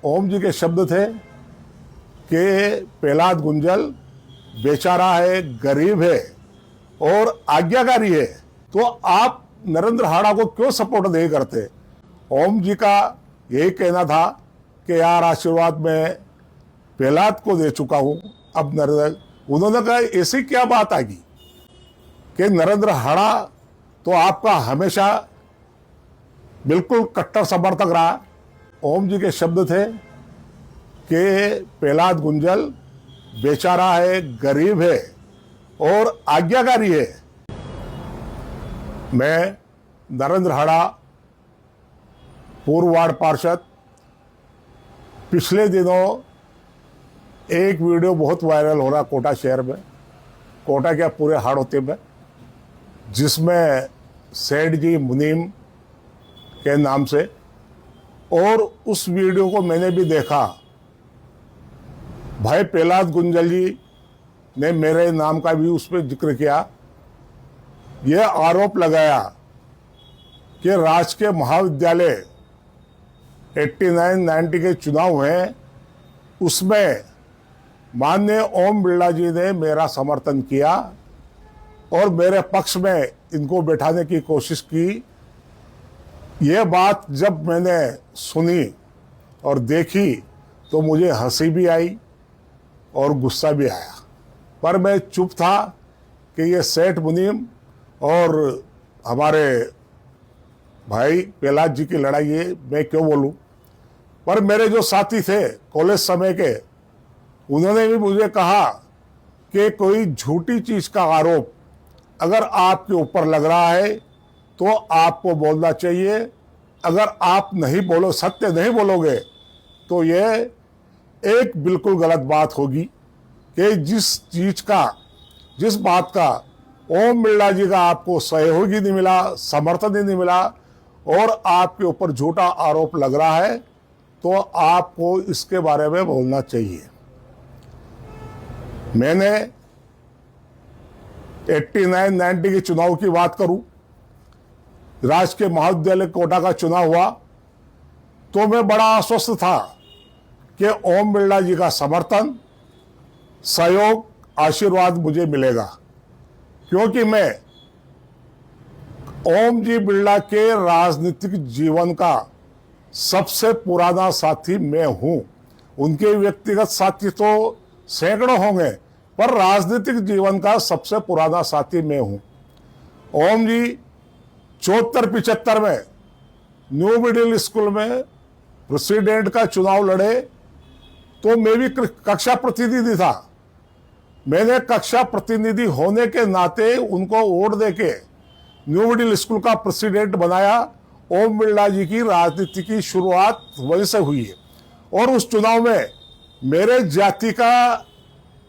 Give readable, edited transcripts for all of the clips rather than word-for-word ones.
ओम जी के शब्द थे कि प्रहलाद गुंजल बेचारा है, गरीब है और आज्ञाकारी है, तो आप नरेंद्र हाड़ा को क्यों सपोर्ट नहीं करते। ओम जी का यही कहना था कि यार आशीर्वाद में प्रहलाद को दे चुका हूं, अब नरेंद्र, उन्होंने कहा ऐसी क्या बात आ गई कि नरेंद्र हाड़ा तो आपका हमेशा बिल्कुल कट्टर समर्थक रहा। ओम जी के शब्द थे कि प्रहलाद गुंजल बेचारा है, गरीब है और आज्ञाकारी है। मैं नरेंद्र हाड़ा, पूर्व वार्ड पार्षद, पिछले दिनों एक वीडियो बहुत वायरल हो रहा कोटा शहर में, कोटा क्या पूरे हाड़ौती में, जिसमें सेठ जी मुनीम के नाम से, और उस वीडियो को मैंने भी देखा। भाई प्रहलाद गुंजल जी ने मेरे नाम का भी उस पर जिक्र किया, यह आरोप लगाया कि राजकीय महाविद्यालय 89-90 के चुनाव हैं, उसमें माननीय ओम बिरला जी ने मेरा समर्थन किया और मेरे पक्ष में इनको बैठाने की कोशिश की। ये बात जब मैंने सुनी और देखी तो मुझे हंसी भी आई और गुस्सा भी आया, पर मैं चुप था कि ये सेठ मुनीम और हमारे भाई प्रहलाद जी की लड़ाई है, मैं क्यों बोलूं। पर मेरे जो साथी थे कॉलेज समय के, उन्होंने भी मुझे कहा कि कोई झूठी चीज का आरोप अगर आपके ऊपर लग रहा है तो आपको बोलना चाहिए, अगर आप नहीं बोलो, सत्य नहीं बोलोगे तो ये एक बिल्कुल गलत बात होगी कि जिस बात का ओम बिरला जी का आपको सहयोग ही नहीं मिला, समर्थन ही नहीं मिला और आपके ऊपर झूठा आरोप लग रहा है, तो आपको इसके बारे में बोलना चाहिए। मैंने 89-90 के चुनाव की बात करूं, राजकीय महाविद्यालय कोटा का चुनाव हुआ तो मैं बड़ा आश्वस्त था कि ओम बिरला जी का समर्थन, सहयोग, आशीर्वाद मुझे मिलेगा, क्योंकि मैं ओम जी बिरला के राजनीतिक जीवन का सबसे पुराना साथी मैं हूं। उनके व्यक्तिगत साथी तो सैकड़ों होंगे, पर राजनीतिक जीवन का सबसे पुराना साथी मैं हूं। ओम जी 74-75 में न्यू मिडिल स्कूल में प्रेसिडेंट का चुनाव लड़े तो मैं भी कक्षा प्रतिनिधि था। मैंने कक्षा प्रतिनिधि होने के नाते उनको वोट देके न्यू मिडिल स्कूल का प्रेसिडेंट बनाया। ओम बिरला जी की राजनीति की शुरुआत वहीं से हुई है और उस चुनाव में मेरे जाति का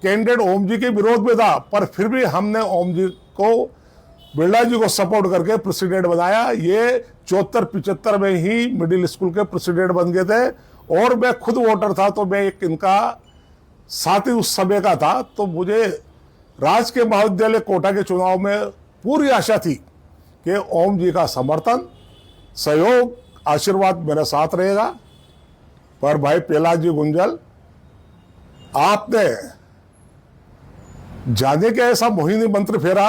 कैंडिडेट ओम जी के विरोध में था, पर फिर भी हमने ओम जी को, बिरला जी को सपोर्ट करके प्रेसिडेंट बनाया। ये 74-75 में ही मिडिल स्कूल के प्रेसिडेंट बन गए थे और मैं खुद वोटर था, तो मैं एक इनका साथी उस समय का था। तो मुझे राजकीय महाविद्यालय कोटा के चुनाव में पूरी आशा थी कि ओम जी का समर्थन, सहयोग, आशीर्वाद मेरे साथ रहेगा। पर भाई प्रहलाद जी गुंजल, आपने जाने के ऐसा मोहिनी मंत्र फेरा,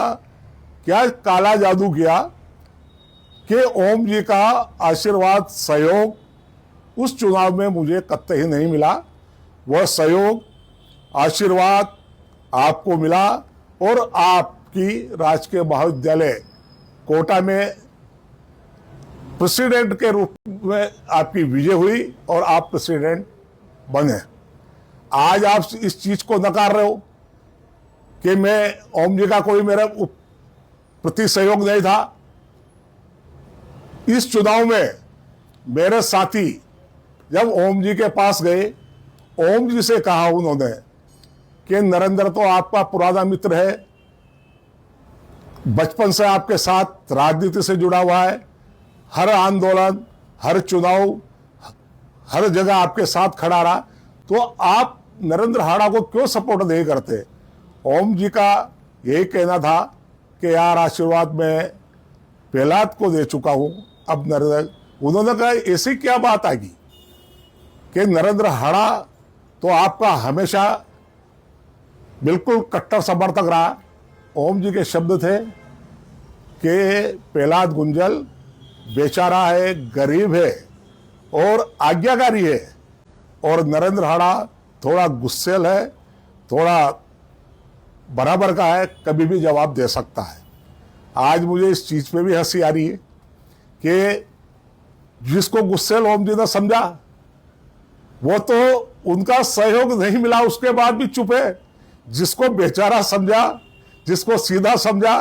क्या काला जादू किया कि ओम जी का आशीर्वाद, सहयोग उस चुनाव में मुझे कतई नहीं मिला। वह सहयोग, आशीर्वाद आपको मिला और आपकी राजकीय महाविद्यालय कोटा में प्रेसिडेंट के रूप में आपकी विजय हुई और आप प्रेसिडेंट बने। आज आप इस चीज को नकार रहे हो कि मैं, ओम जी का कोई मेरा प्रति सहयोग नहीं था। इस चुनाव में मेरे साथी जब ओम जी के पास गए, ओम जी से कहा उन्होंने कि नरेंद्र तो आपका पुराना मित्र है, बचपन से आपके साथ राजनीति से जुड़ा हुआ है, हर आंदोलन, हर चुनाव, हर जगह आपके साथ खड़ा रहा, तो आप नरेंद्र हाड़ा को क्यों सपोर्ट नहीं करते। ओम जी का यही कहना था कि यार आशीर्वाद में प्रहलाद को दे चुका हूं, अब नरेंद्र, उन्होंने कहा ऐसी क्या बात आ गई कि नरेंद्र हाड़ा तो आपका हमेशा बिल्कुल कट्टर समर्थक रहा। ओम जी के शब्द थे कि प्रहलाद गुंजल बेचारा है, गरीब है और आज्ञाकारी है, और नरेंद्र हाड़ा थोड़ा गुस्सेल है, थोड़ा बराबर का है, कभी भी जवाब दे सकता है। आज मुझे इस चीज पे भी हंसी आ रही है कि जिसको गुस्सेल ओम जी ने समझा वो तो उनका सहयोग नहीं मिला, उसके बाद भी चुप है। जिसको बेचारा समझा, जिसको सीधा समझा,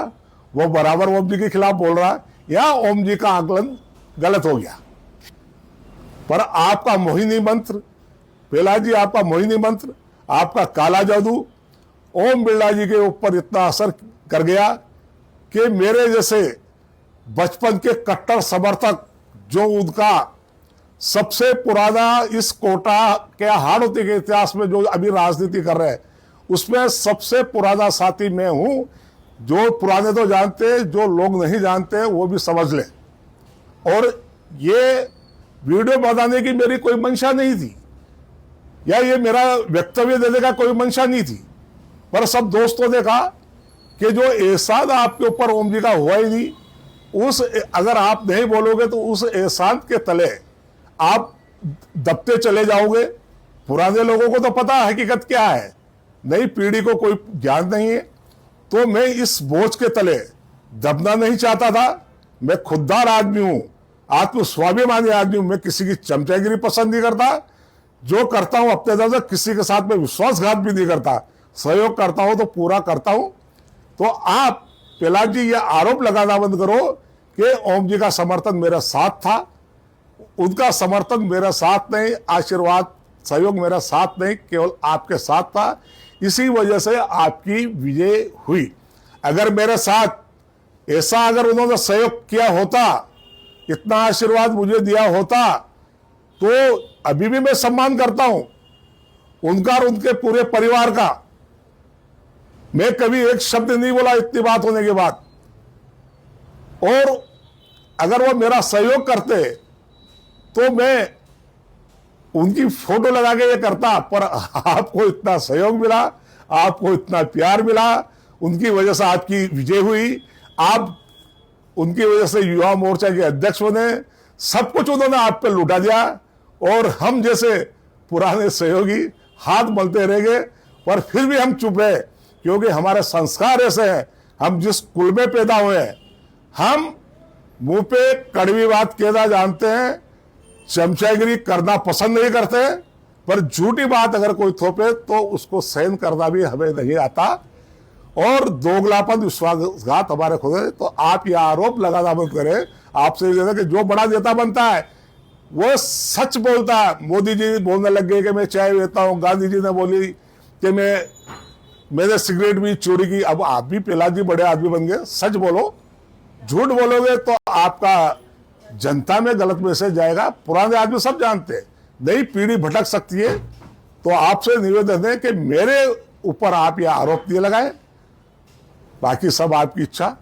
वो बराबर ओम जी के खिलाफ बोल रहा है, या ओम जी का आकलन गलत हो गया। पर आपका मोहिनी मंत्र, प्रहलाद जी, आपका मोहिनी मंत्र, आपका काला जादू ओम बिरला जी के ऊपर इतना असर कर गया कि मेरे जैसे बचपन के कट्टर समर्थक, जो उनका सबसे पुराना इस कोटा के हाड़ौती के इतिहास में जो अभी राजनीति कर रहे हैं, उसमें सबसे पुराना साथी मैं हूं। जो पुराने तो जानते, जो लोग नहीं जानते वो भी समझ लें। और ये वीडियो बनाने की मेरी कोई मंशा नहीं थी, या ये मेरा वक्तव्य देने का कोई मंशा नहीं थी, पर सब दोस्तों ने कहा कि जो एहसान आपके ऊपर ओम जी का हुआ ही नहीं, उस अगर आप नहीं बोलोगे तो उस एहसान के तले आप दबते चले जाओगे। पुराने लोगों को तो पता हकीकत क्या है, नई पीढ़ी को कोई ज्ञान नहीं है। तो मैं इस बोझ के तले दबना नहीं चाहता था। मैं खुददार आदमी हूं, आत्मस्वाभिमानी आदमी हूं, मैं किसी की चमचागिरी पसंद नहीं करता। जो करता हूं अपने तरफ से, किसी के साथ में विश्वासघात भी नहीं करता, सहयोग करता हूं तो पूरा करता हूं। तो आप प्रहलाद जी ये आरोप लगाना बंद करो कि ओम जी का समर्थन मेरा साथ था। उनका समर्थन मेरा साथ नहीं, आशीर्वाद सहयोग मेरा साथ नहीं, केवल आपके साथ था। इसी वजह से आपकी विजय हुई। अगर मेरे साथ ऐसा अगर उन्होंने सहयोग किया होता, इतना आशीर्वाद मुझे दिया होता, तो अभी भी मैं सम्मान करता हूं उनका और उनके पूरे परिवार का। मैं कभी एक शब्द नहीं बोला इतनी बात होने के बाद। और अगर वो मेरा सहयोग करते तो मैं उनकी फोटो लगा के ये करता, पर आपको इतना सहयोग मिला, आपको इतना प्यार मिला, उनकी वजह से आपकी विजय हुई। आप उनकी वजह से युवा मोर्चा के अध्यक्ष बने, सब कुछ उन्होंने आप पे लुटा दिया। और हम जैसे पुराने सहयोगी हाथ मलते रह गए, पर फिर भी हम चुप है, क्योंकि हमारे संस्कार ऐसे हैं। हम जिस कुल में पैदा हुए हैं, हम मुंह पे कड़वी बात कहना जानते हैं, चमचागिरी करना पसंद नहीं करते, पर झूठी बात अगर कोई थोपे तो उसको सहन करना भी हमें नहीं आता। और दोगलापन, विश्वासघात हमारे खुद है। तो आप यह आरोप लगाना बंद करें। आपसे कि जो बड़ा नेता बनता है वो सच बोलता है। मोदी जी बोलने लग गए कि मैं चाय पीता हूं, गांधी जी ने बोली कि मैंने सिगरेट भी चोरी की। अब आप भी प्रहलाद जी बड़े आदमी बन गए। सच बोलो, झूठ बोलोगे तो आपका जनता में गलत मैसेज जाएगा। पुराने आदमी सब जानते हैं, नई पीढ़ी भटक सकती है। तो आपसे निवेदन है कि मेरे ऊपर आप यह आरोप नहीं लगाए, बाकी सब आपकी इच्छा।